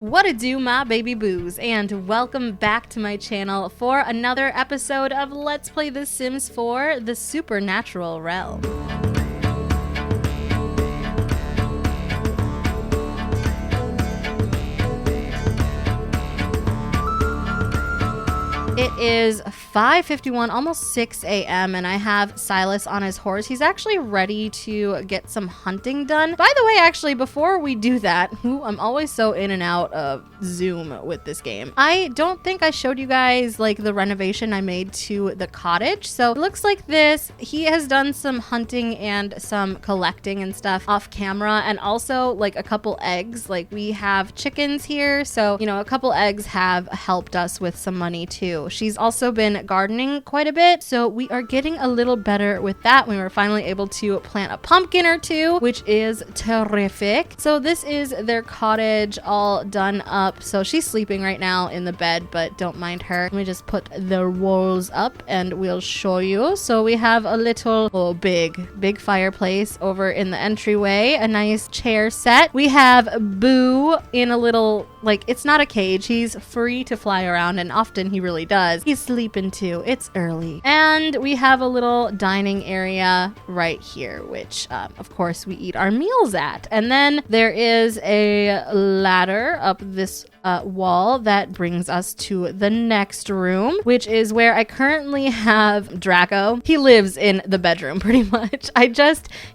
What it do, my baby boos, and welcome back to my channel for another episode of Let's Play The Sims 4: The Supernatural Realm. It is 5:51, almost 6 a.m. and I have Silas on his horse. He's actually ready to get some hunting done. By the way, actually, before we do that, I'm always so in and out of Zoom with this game. I don't think I showed you guys like the renovation I made to the cottage. So it looks like this. He has done some hunting and some collecting and stuff off camera, and also like a couple eggs. Like we have chickens here, so you know, a couple eggs have helped us with some money too. She's also been gardening quite a bit, so we are getting a little better with that. We were finally able to plant a pumpkin or two, which is terrific. So this is their cottage all done up. So she's sleeping right now in the bed, but don't mind her. Let me just put the walls up and we'll show you. So we have a little, big fireplace over in the entryway, a nice chair set. We have Boo in a little, like, it's not a cage. He's free to fly around, and often he really does. He's sleeping too. It's early. And we have a little dining area right here, which of course we eat our meals at. And then there is a ladder up this wall that brings us to the next room, which is where I currently have Draco. He lives in the bedroom pretty much.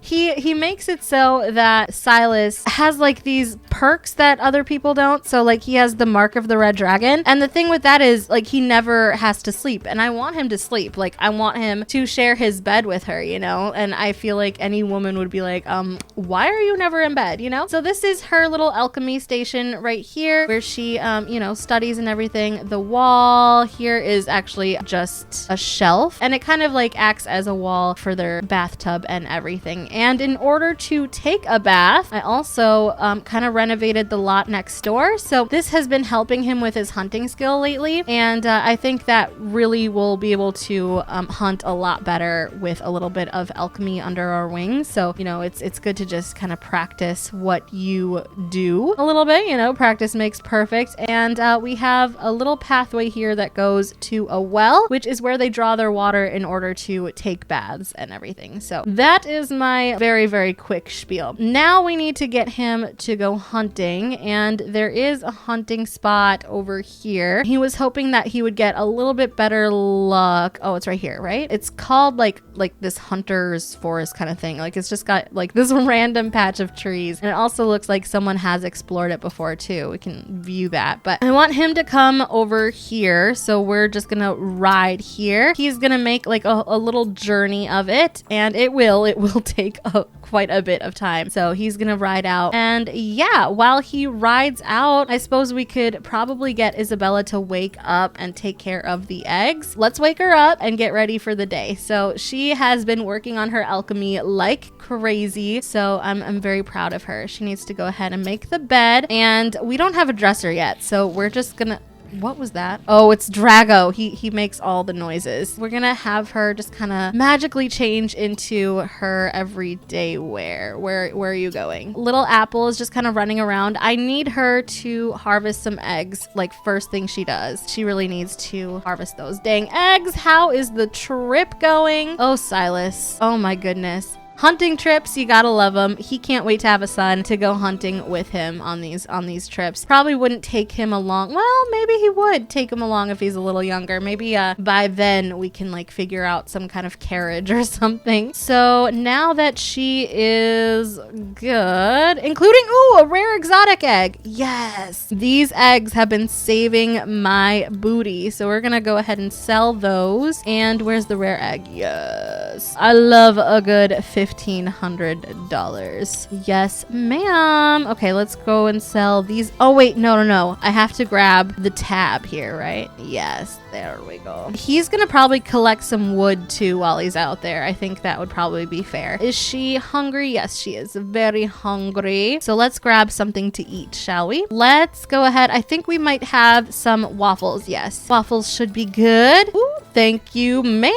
He makes it so that Silas has like these perks that other people don't. So like he has the mark of the red dragon, and the thing with that is like he never has to sleep, and I want him to sleep. Like I want him to share his bed with her, you know, and I feel like any woman would be like, why are you never in bed, you know? So this is her little alchemy station right here where she you know, studies and everything. The wall here is actually just a shelf, and it kind of like acts as a wall for their bathtub and everything. And in order to take a bath, I also kind of renovated the lot next door. So this has been helping him with his hunting skill lately, and I think that really will be able to hunt a lot better with a little bit of alchemy under our wings. So you know, it's good to just kind of practice what you do a little bit, you know, practice makes perfect. And we have a little pathway here that goes to a well, which is where they draw their water in order to take baths and everything. So that is my very, very quick spiel. Now we need to get him to go hunting, and there is a hunting spot over here. He was hoping that he would get a little bit better luck. Oh, it's right here, right? It's called like this hunter's forest kind of thing. Like it's just got like this random patch of trees, and it also looks like someone has explored it before too. We can view that, but I want him to come over here, so we're just gonna ride here. He's gonna make like a little journey of it, and it will take quite a bit of time. So he's gonna ride out, and yeah, while he rides out, I suppose we could probably get Isabella to wake up and take care of the eggs. Let's wake her up and get ready for the day. So she has been working on her alchemy like crazy, so I'm very proud of her. She needs to go ahead and make the bed, and we don't have a dresser yet, so we're just gonna... What was that? Oh, it's Drago. He makes all the noises. We're gonna have her just kind of magically change into her everyday wear. Where are you going? Little Apple is just kind of running around. I need her to harvest some eggs, like first thing she does. She really needs to harvest those dang eggs. How is the trip going? Oh, Silas. Oh my goodness. Hunting trips, you gotta love him. He can't wait to have a son to go hunting with him on these trips. Probably wouldn't take him along. Well, maybe he would take him along if he's a little younger. Maybe by then we can like figure out some kind of carriage or something. So now that she is good, including a rare exotic egg. Yes, these eggs have been saving my booty. So we're gonna go ahead and sell those. And where's the rare egg? Yes, I love a good $1,500. Yes, ma'am. Okay, let's go and sell these. Oh, wait, no. I have to grab the tab here, right? Yes, there we go. He's gonna probably collect some wood too while he's out there. I think that would probably be fair. Is she hungry? Yes, she is very hungry. So let's grab something to eat, shall we? Let's go ahead. I think we might have some waffles. Yes, waffles should be good. Ooh, Thank you, ma'am.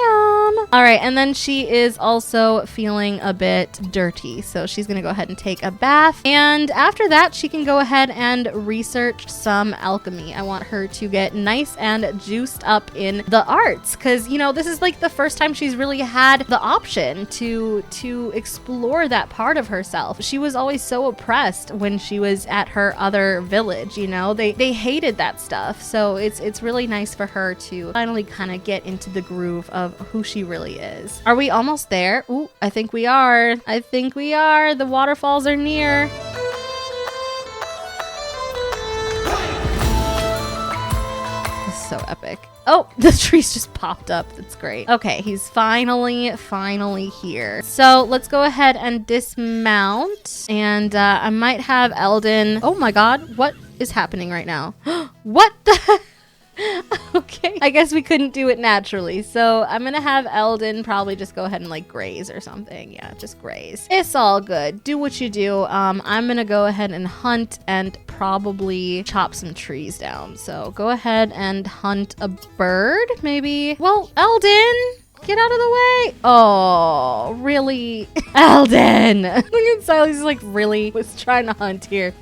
All right, and then she is also feeling a bit dirty, so she's gonna go ahead and take a bath. And after that, she can go ahead and research some alchemy. I want her to get nice and juiced up in the arts, because, you know, this is like the first time she's really had the option to explore that part of herself. She was always so oppressed when she was at her other village, you know? They hated that stuff, so it's really nice for her to finally kind of get into the groove of who she really is. Are we almost there? Ooh, I think we are. I think we are. The waterfalls are near. This is so epic. Oh, the trees just popped up. That's great. Okay, he's finally here. So let's go ahead and dismount. And I might have Eldon. Oh my God, what is happening right now? What the? Okay, I guess we couldn't do it naturally, so I'm gonna have Eldon probably just go ahead and like graze or something. Yeah, just graze. It's all good. Do what you do. I'm gonna go ahead and hunt and probably chop some trees down. So go ahead and hunt a bird, maybe. Well, Eldon, get out of the way. Oh, really? Eldon! Look at Silas, he's like really was trying to hunt here.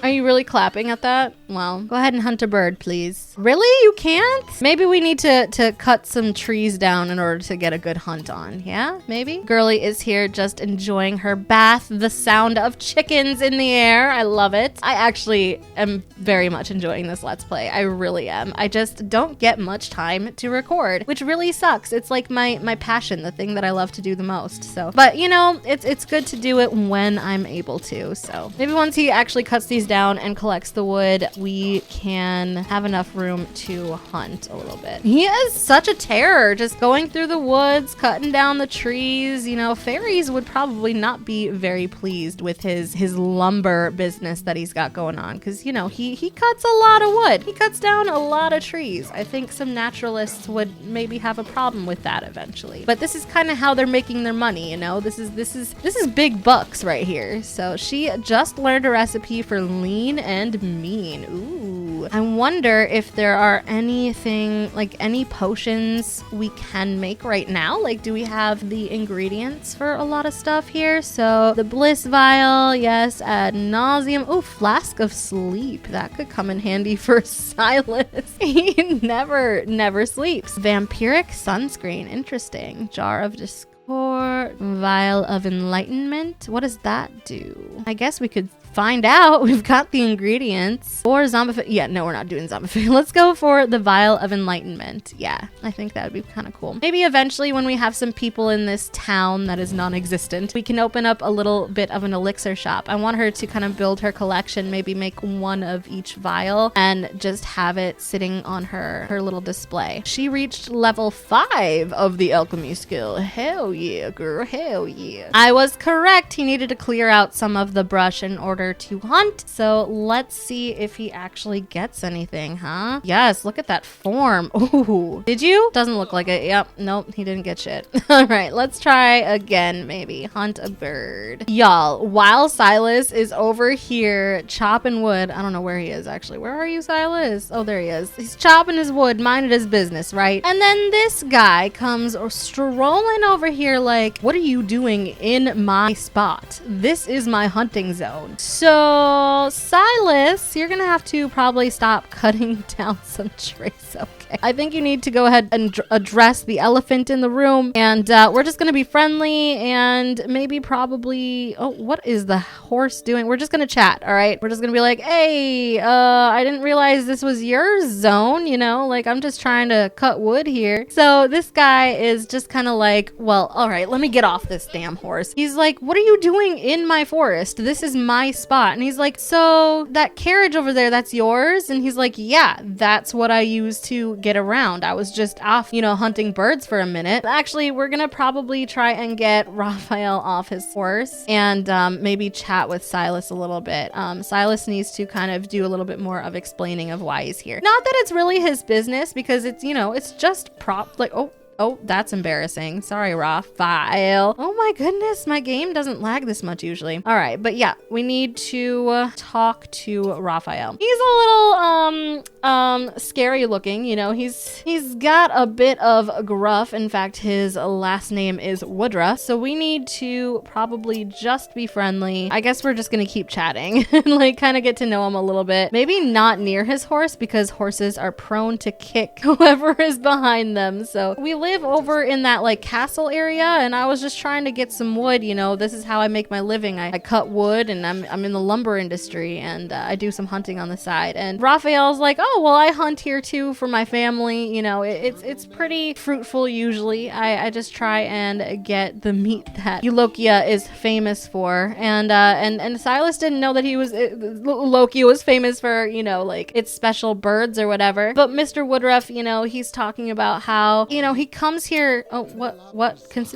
Are you really clapping at that? Well, go ahead and hunt a bird, please. Really? You can't? Maybe we need to cut some trees down in order to get a good hunt on. Yeah, maybe? Girly is here just enjoying her bath. The sound of chickens in the air. I love it. I actually am very much enjoying this Let's Play. I really am. I just don't get much time to record, which really sucks. It's like my passion, the thing that I love to do the most. So, but you know, it's good to do it when I'm able to. So maybe once he actually cuts these down and collects the wood, we can have enough room to hunt a little bit. He is such a terror, just going through the woods, cutting down the trees. You know, fairies would probably not be very pleased with his lumber business that he's got going on, because, you know, he cuts a lot of wood. He cuts down a lot of trees. I think some naturalists would maybe have a problem with that eventually. But this is kind of how they're making their money, you know? This is big bucks right here. So she just learned a recipe for lean and mean. Ooh. I wonder if there are anything, like any potions we can make right now. Like, do we have the ingredients for a lot of stuff here? So the bliss vial, yes, ad nauseum. Oh, flask of sleep. That could come in handy for Silas. He never sleeps. Vampiric sunscreen. Interesting. Jar of discord. Vial of enlightenment. What does that do? I guess we could find out. We've got the ingredients. Or zombify. Yeah, no, we're not doing zombify. Let's go for the vial of enlightenment. Yeah, I think that would be kind of cool. Maybe eventually when we have some people in this town that is non-existent, we can open up a little bit of an elixir shop. I want her to kind of build her collection, maybe make one of each vial and just have it sitting on her little display. She reached level 5 of the alchemy skill. Hell yeah, girl. Hell yeah. I was correct. He needed to clear out some of the brush in order to hunt. So let's see if he actually gets anything, huh? Yes, look at that form. Ooh, did you? Doesn't look like it. Yep, nope, he didn't get shit. All right, let's try again, maybe. Hunt a bird. Y'all, while Silas is over here chopping wood, I don't know where he is actually. Where are you, Silas? Oh, there he is. He's chopping his wood, minding his business, right? And then this guy comes strolling over here like, what are you doing in my spot? This is my hunting zone. So, Silas, you're gonna have to probably stop cutting down some trees, okay? I think you need to go ahead and address the elephant in the room, and we're just gonna be friendly and maybe probably... Oh, what is the horse doing? We're just gonna chat, all right? We're just gonna be like, hey, I didn't realize this was your zone, you know? Like, I'm just trying to cut wood here. So, this guy is just kind of like, well, all right, let me get off this damn horse. He's like, what are you doing in my forest? This is my spot. And he's like, so that carriage over there, that's yours? And he's like, yeah, that's what I use to get around. I was just off, you know, hunting birds for a minute. Actually, we're gonna probably try and get Raphael off his horse and maybe chat with Silas a little bit. Silas needs to kind of do a little bit more of explaining of why he's here. Not that it's really his business, because it's, you know, it's just like, oh, Oh, that's embarrassing. Sorry, Raphael. Oh my goodness, my game doesn't lag this much usually. All right, but yeah, we need to talk to Raphael. He's a little scary looking, you know. He's got a bit of gruff. In fact, his last name is Woodruff. So we need to probably just be friendly. I guess we're just gonna keep chatting and like kind of get to know him a little bit. Maybe not near his horse because horses are prone to kick whoever is behind them. So we live over in that like castle area, and I was just trying to get some wood. You know, this is how I make my living. I cut wood, and I'm in the lumber industry, and I do some hunting on the side. And Raphael's like, oh well, I hunt here too for my family. You know, it's pretty fruitful usually. I just try and get the meat that Ulokea is famous for, and Silas didn't know that Ulokea was famous for, you know, like its special birds or whatever. But Mr. Woodruff, you know, he's talking about how, you know, he comes here. Oh,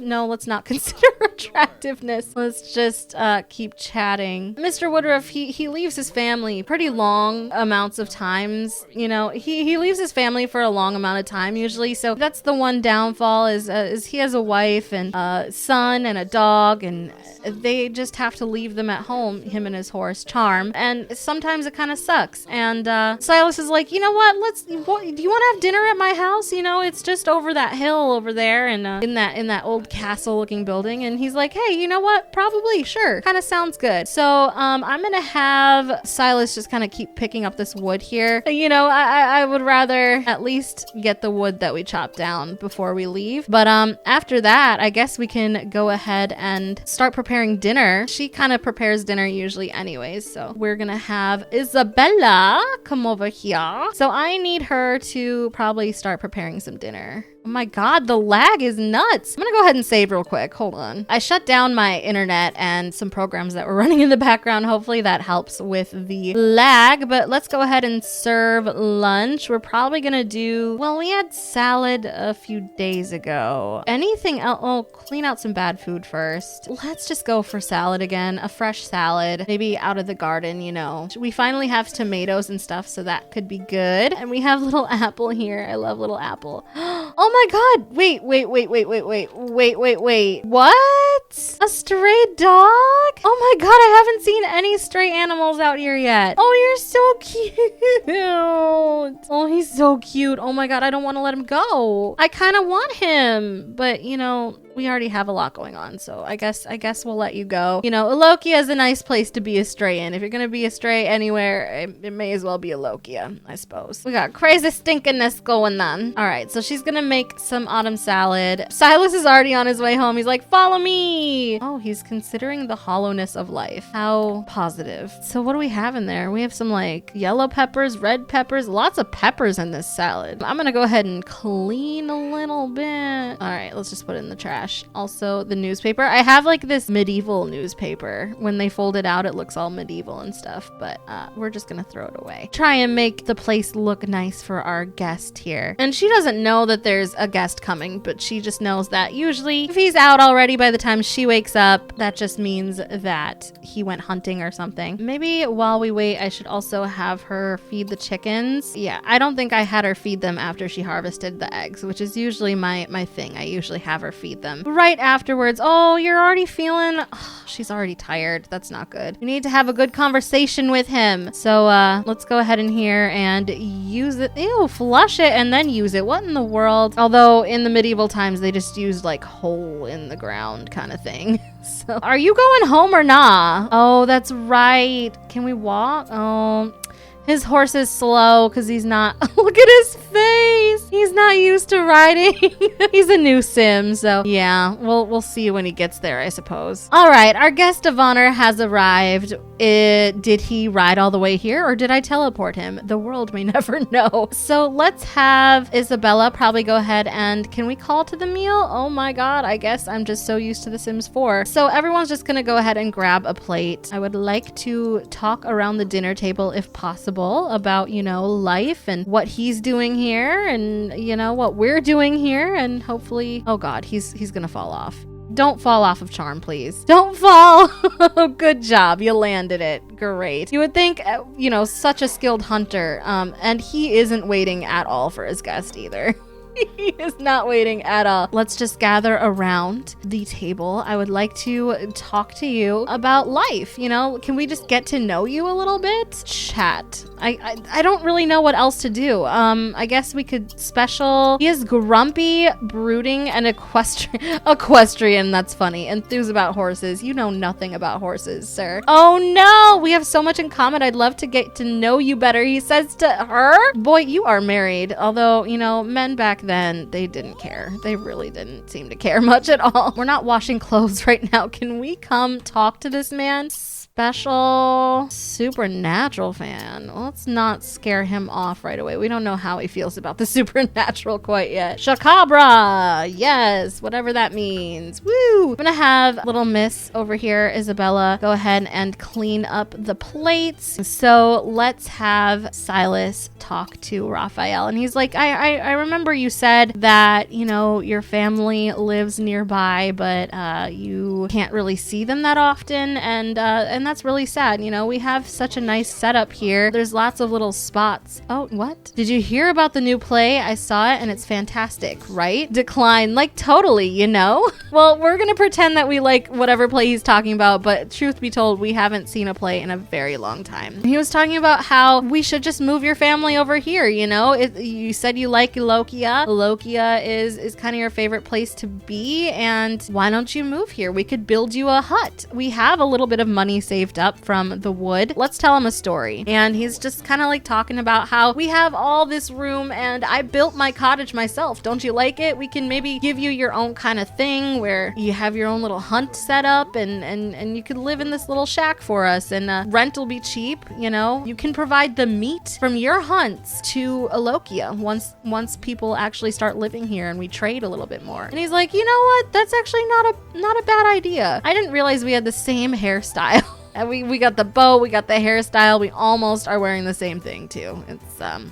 no, let's not consider attractiveness. Let's just keep chatting. Mr. Woodruff, he leaves his family pretty long amounts of times. You know, he leaves his family for a long amount of time usually. So that's the one downfall is he has a wife and a son and a dog, and they just have to leave them at home, him and his horse Charm. And sometimes it kind of sucks. And Silas is like, you know what? Do you want to have dinner at my house? You know, it's just over that hill over there, and in that old castle looking building. And he's like, hey, you know what? Probably, sure. Kind of sounds good. So I'm gonna have Silas just kind of keep picking up this wood here. You know, I would rather at least get the wood that we chopped down before we leave. But after that, I guess we can go ahead and start preparing dinner. She kind of prepares dinner usually anyways. So we're gonna have Isabella come over here. So I need her to probably start preparing some dinner. Oh my god, the lag is nuts. I'm gonna go ahead and save real quick. Hold on. I shut down my internet and some programs that were running in the background. Hopefully that helps with the lag, but let's go ahead and serve lunch. We're probably gonna do, well, we had salad a few days ago. Anything else? Oh, clean out some bad food first. Let's just go for salad again. A fresh salad, maybe out of the garden, you know. We finally have tomatoes and stuff, so that could be good. And we have little Apple here. I love little Apple. Oh my god, wait. What? A stray dog? Oh my god, I haven't seen any stray animals out here yet. Oh, you're so cute. Oh, he's so cute. Oh my god, I don't want to let him go. I kind of want him, but you know, we already have a lot going on, so I guess we'll let you go. You know, Ulokea is a nice place to be a stray in. If you're gonna be a stray anywhere, it may as well be Ulokea, I suppose. We got crazy stinkiness going on. All right, so she's gonna make some autumn salad. Silas is already on his way home. He's like, follow me. Oh, he's considering the hollowness of life. How positive. So what do we have in there? We have some like yellow peppers, red peppers, lots of peppers in this salad. I'm gonna go ahead and clean a little bit. All right, let's just put it in the trash. Also, the newspaper. I have like this medieval newspaper. When they fold it out, it looks all medieval and stuff, but we're just gonna throw it away. Try and make the place look nice for our guest here. And she doesn't know that there's a guest coming, but she just knows that usually if he's out already by the time she wakes up, that just means that he went hunting or something. Maybe while we wait, I should also have her feed the chickens. Yeah, I don't think I had her feed them after she harvested the eggs, which is usually my thing. I usually have her feed them right afterwards. Oh, you're already feeling... Oh, she's already tired. That's not good. We need to have a good conversation with him. So let's go ahead in here and use it. Ew, flush it and then use it. What in the world? Although in the medieval times, they just used like hole in the ground kind of thing. So are you going home or not? Oh, that's right. Can we walk? Oh, his horse is slow because he's not... Look at his face. He's not used to riding. He's a new sim, so yeah, we'll see when he gets there, I suppose. All right, our guest of honor has arrived. Did he ride all the way here, or did I teleport him? The world may never know. So let's have Isabella probably go ahead and... Can we call to the meal? Oh my god, I guess I'm just so used to The Sims 4. So everyone's just gonna go ahead and grab a plate. I would like to talk around the dinner table if possible about, you know, life and what he's doing here and, you know, what we're doing here, and hopefully... Oh god, he's gonna fall off. Don't fall off of Charm, please. Don't fall. Good job. You landed it. Great. You would think, you know, such a skilled hunter, and he isn't waiting at all for his guest either. He is not waiting at all. Let's just gather around the table. I would like to talk to you about life. You know, can we just get to know you a little bit? Chat. I don't really know what else to do. I guess we could special. He is grumpy, brooding, and equestrian. That's funny. Enthused about horses. You know nothing about horses, sir. Oh no, we have so much in common. I'd love to get to know you better. He says to her. Boy, you are married. Although, you know, men back then, they didn't care. They really didn't seem to care much at all. We're not washing clothes right now. Can we come talk to this man? Special supernatural fan. Let's not scare him off right away. We don't know how he feels about the supernatural quite yet. Shakabra. Yes, whatever that means. Woo! I'm gonna have little miss over here, Isabella, go ahead and clean up the plates. So let's have Silas talk to Raphael. And he's like, I remember you said that, you know, your family lives nearby, but you can't really see them that often. And that's really sad. You know, we have such a nice setup here. There's lots of little spots. Oh, what? Did you hear about the new play? I saw it and it's fantastic, right? Decline, like totally, you know? Well, we're gonna pretend that we like whatever play he's talking about, but truth be told, we haven't seen a play in a very long time. He was talking about how we should just move your family over here, you know? You said you like Ulokea. Ulokea is kind of your favorite place to be, and why don't you move here? We could build you a hut. We have a little bit of money saved up from the wood. Let's tell him a story. And he's just kind of like talking about how we have all this room and I built my cottage myself. Don't you like it? We can maybe give you your own kind of thing where you have your own little hunt set up and you could live in this little shack for us, and rent will be cheap, you know? You can provide the meat from your hunts to Ulokea once people actually start living here and we trade a little bit more. And he's like, you know what? That's actually not a bad idea. I didn't realize we had the same hairstyle. And we got the bow, we got the hairstyle, we almost are wearing the same thing too. It's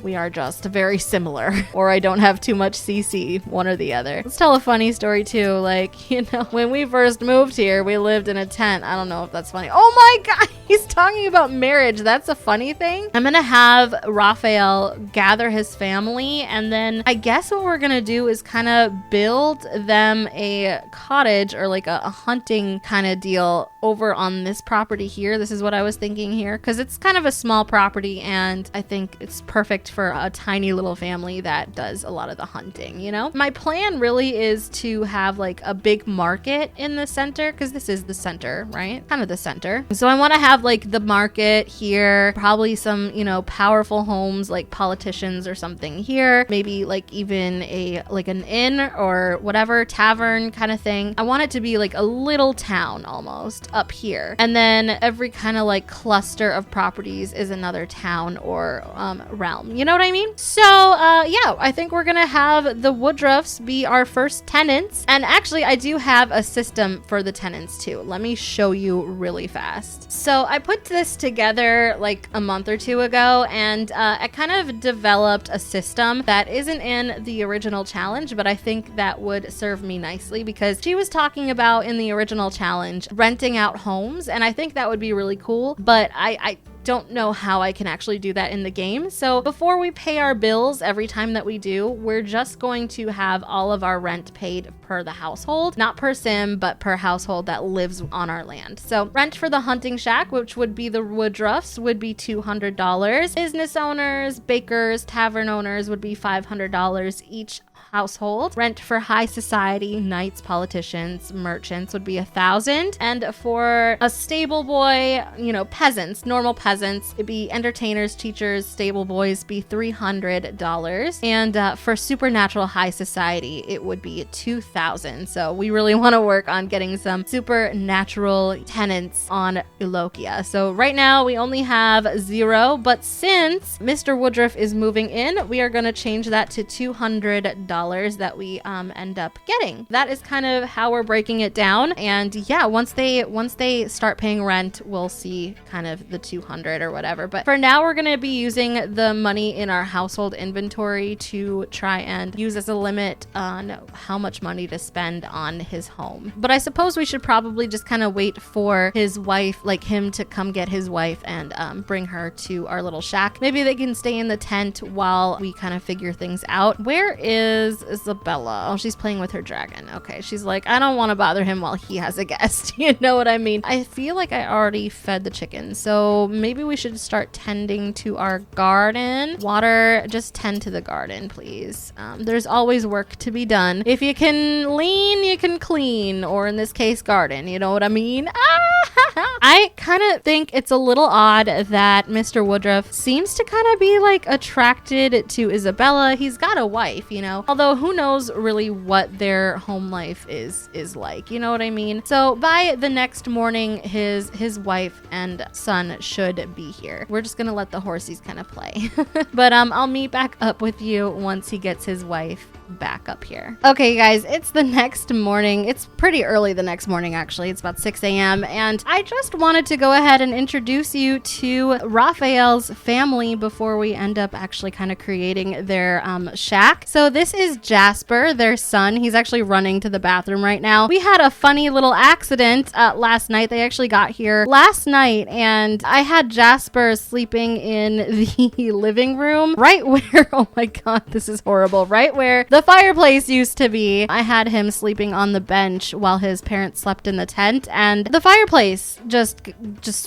we are just very similar. Or I don't have too much CC, one or the other. Let's tell a funny story too. Like, you know, when we first moved here, we lived in a tent. I don't know if that's funny. Oh my God, he's talking about marriage. That's a funny thing. I'm gonna have Raphael gather his family, and then I guess what we're gonna do is kind of build them a cottage or like a hunting kind of deal over on this property here. This is what I was thinking here, because it's kind of a small property and I think it's perfect for a tiny little family that does a lot of the hunting, you know? My plan really is to have like a big market in the center, because this is the center, right? Kind of the center. So I want to have like the market here, probably some, you know, powerful homes like politicians or something here, maybe like even like an inn or whatever, tavern kind of thing. I want it to be like a little town almost up here. And then every kind of like cluster of properties is another town or realm. You know what I mean? So yeah, I think we're gonna have the Woodruffs be our first tenants. And actually, I do have a system for the tenants too. Let me show you really fast. So I put this together like a month or two ago, and I kind of developed a system that isn't in the original challenge, but I think that would serve me nicely, because she was talking about in the original challenge renting out homes, and I think that would be really cool, but I don't know how I can actually do that in the game. So before we pay our bills every time that we do, we're just going to have all of our rent paid per the household, not per sim, but per household that lives on our land. So rent for the hunting shack, which would be the Woodruffs, would be $200. Business owners, bakers, tavern owners would be $500 each household. Rent for high society, knights, politicians, merchants would be $1,000. And for a stable boy, you know, peasants, normal peasants, it'd be entertainers, teachers, stable boys be $300. And for supernatural high society, it would be $2,000. So we really want to work on getting some supernatural tenants on Ulokea. So right now we only have 0, but since Mr. Woodruff is moving in, we are going to change that to $200 that we end up getting. That is kind of how we're breaking it down. And yeah, once they start paying rent, we'll see kind of the 200 or whatever. But for now, we're going to be using the money in our household inventory to try and use as a limit on how much money to spend on his home. But I suppose we should probably just kind of wait for his wife, like him to come get his wife and bring her to our little shack. Maybe they can stay in the tent while we kind of figure things out. Where is is Isabella? Oh, she's playing with her dragon. Okay, she's like, I don't want to bother him while he has a guest. You know what I mean? I feel like I already fed the chickens, so maybe we should start tending to our garden. Water, just tend to the garden, please. There's always work to be done. If you can lean, you can clean, or in this case, garden. You know what I mean? I kind of think it's a little odd that Mr. Woodruff seems to kind of be like attracted to Isabella. He's got a wife, you know, although who knows really what their home life is like, you know what I mean? So by the next morning, his wife and son should be here. We're just gonna let the horsies kind of play. But I'll meet back up with you once he gets his wife back up here. Okay guys, it's the next morning. It's pretty early the next morning actually. It's about 6 a.m. and I just wanted to go ahead and introduce you to Raphael's family before we end up actually kind of creating their shack. So this is Jasper, their son. He's actually running to the bathroom right now. We had a funny little accident last night. They actually got here last night and I had Jasper sleeping in the living room right where, oh my god, this is horrible, right where the fireplace used to be. I had him sleeping on the bench while his parents slept in the tent, and the fireplace just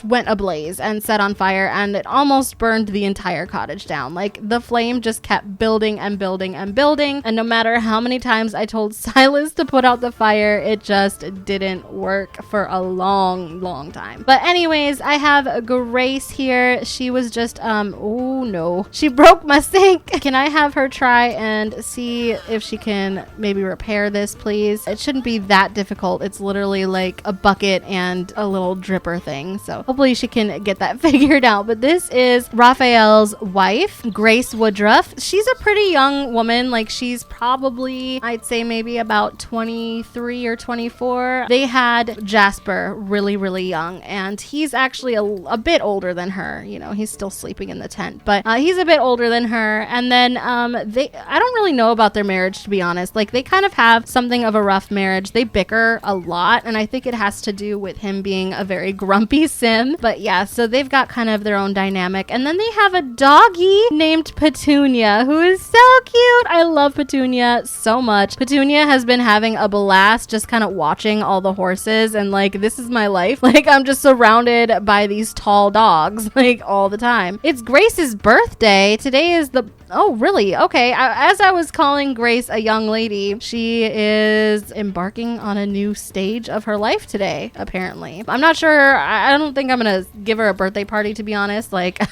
went ablaze and set on fire, and it almost burned the entire cottage down. Like, the flame just kept building and building and building, and no matter how many times I told Silas to put out the fire, it just didn't work for a long time. But anyways, I have Grace here. She was just oh no, she broke my sink. Can I have her try and see if she can maybe repair this, please? It shouldn't be that difficult. It's literally like a bucket and a little dripper thing, so hopefully she can get that figured out. But this is Raphael's wife, Grace Woodruff. She's a pretty young woman. Like, she's probably, I'd say maybe about 23 or 24. They had Jasper really young, and he's actually a bit older than her. You know, he's still sleeping in the tent, but he's a bit older than her. And then I don't really know about their marriage, to be honest. Like, they kind of have something of a rough marriage. They bicker a lot, and I think it has to do with him being a very grumpy sim. But yeah, so they've got kind of their own dynamic. And then they have a doggy named Petunia, who is so cute. I love Petunia so much. Petunia has been having a blast just kind of watching all the horses, and like, this is my life. Like, I'm just surrounded by these tall dogs like all the time. It's Grace's birthday. Today is the oh, really? Okay. As I was calling Grace a young lady, she is embarking on a new stage of her life today, apparently. I'm not sure. I don't think I'm going to give her a birthday party, to be honest. Like,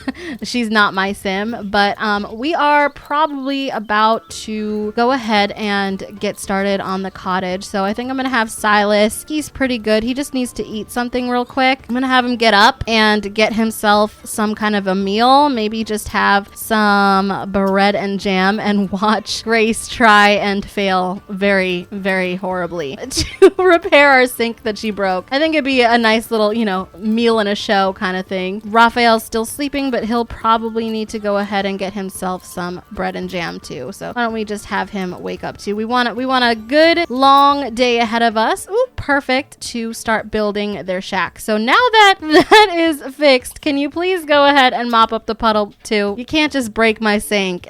she's not my sim, but we are probably about to go ahead and get started on the cottage. So I think I'm going to have Silas. He's pretty good. He just needs to eat something real quick. I'm going to have him get up and get himself some kind of a meal. Maybe just have some bread and jam and watch Grace try and fail very horribly to repair our sink that she broke. I think it'd be a nice little, you know, meal and a show kind of thing. Raphael's still sleeping, but he'll probably need to go ahead and get himself some bread and jam too. So why don't we just have him wake up too? We want a good long day ahead of us. Ooh, perfect, to start building their shack. So now that that is fixed, can you please go ahead and mop up the puddle too? You can't just break my sink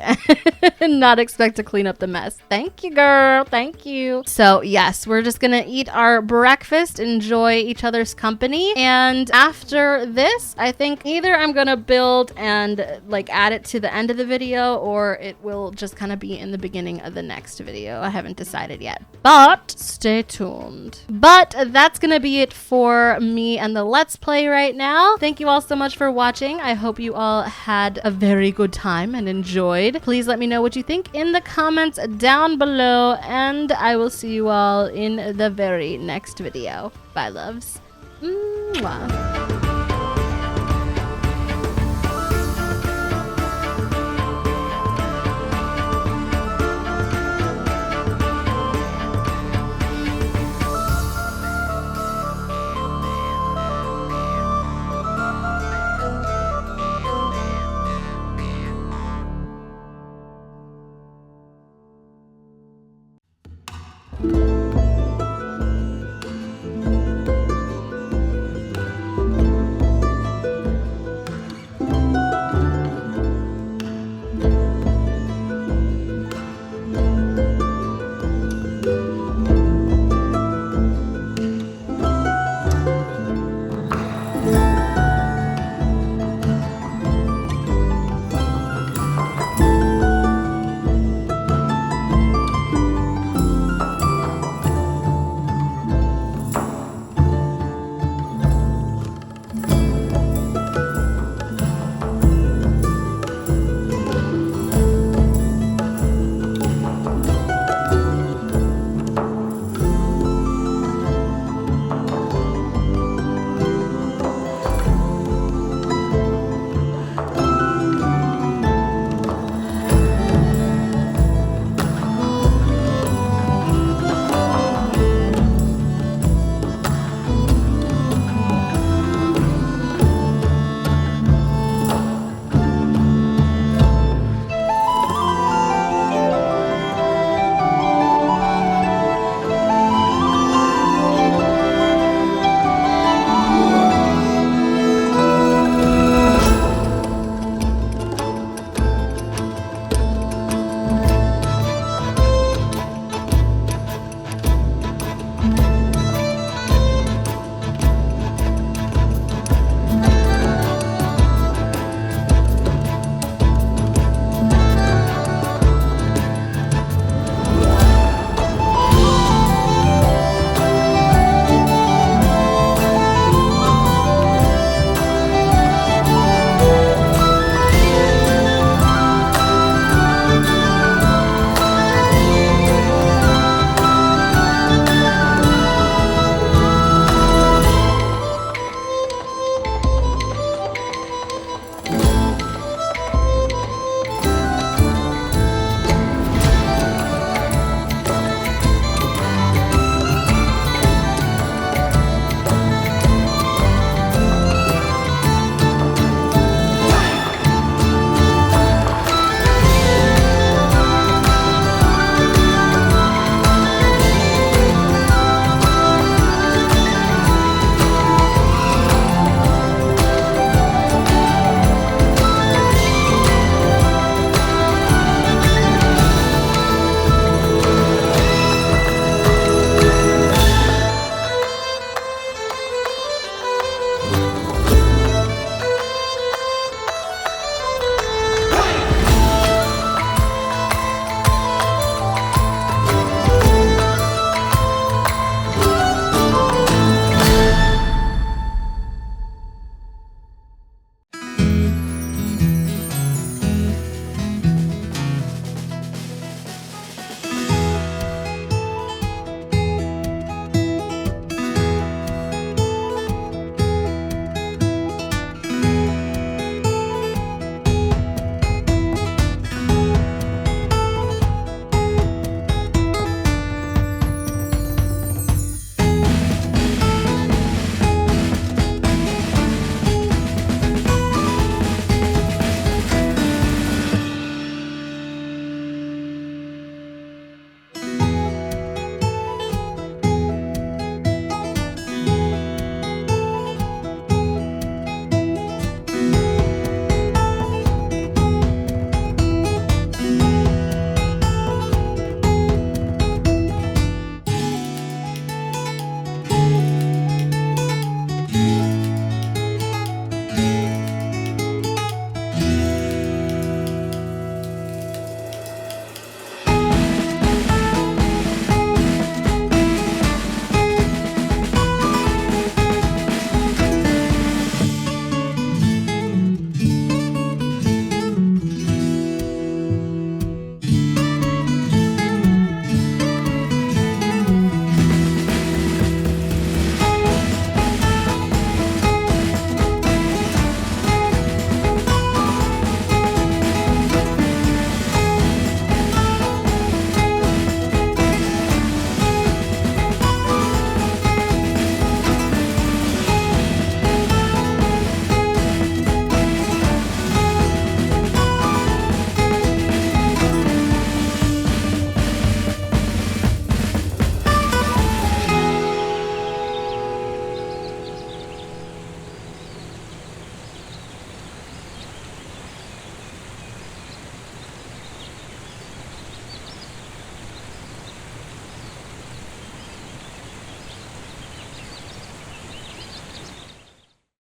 and not expect to clean up the mess. Thank you, girl. Thank you. So yes, we're just gonna eat our breakfast, enjoy each other's company, and after this, I think either I'm gonna build and like add it to the end of the video, or it will just kind of be in the beginning of the next video. I haven't decided yet, but stay tuned. But that's gonna be it for me and the Let's Play right now. Thank you all so much for watching. I hope you all had a very good time and enjoyed. Please let me know what you think in the comments down below, and I will see you all in the very next video. Bye, loves. Mwah.